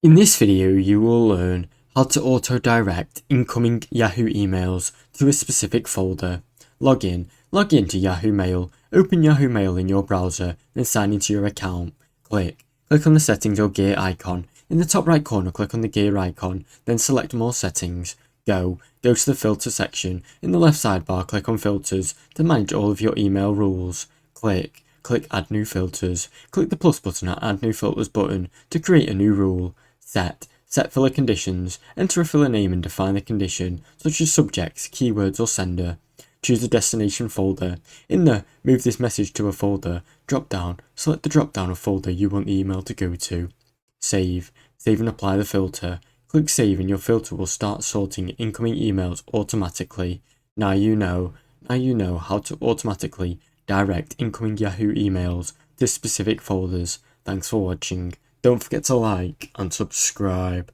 In this video, you will learn how to auto-direct incoming Yahoo emails to a specific folder. Log into Yahoo Mail, open Yahoo Mail in your browser, then sign into your account. Click on the settings or gear icon. In the top right corner, click on the gear icon, then select more settings. Go to the filter section. In the left sidebar, click on filters to manage all of your email rules. Click add new filters. Click the plus button or add new filters button to create a new rule. Set filler conditions. Enter a filler name and define the condition, such as subjects, keywords or sender. Choose the destination folder. In the move this message to a folder drop down, select the drop down of folder you want the email to go to. Save and apply the filter. Click save and your filter will start sorting incoming emails automatically. Now you know how to automatically direct incoming Yahoo emails to specific folders. Thanks for watching. Don't forget to like and subscribe.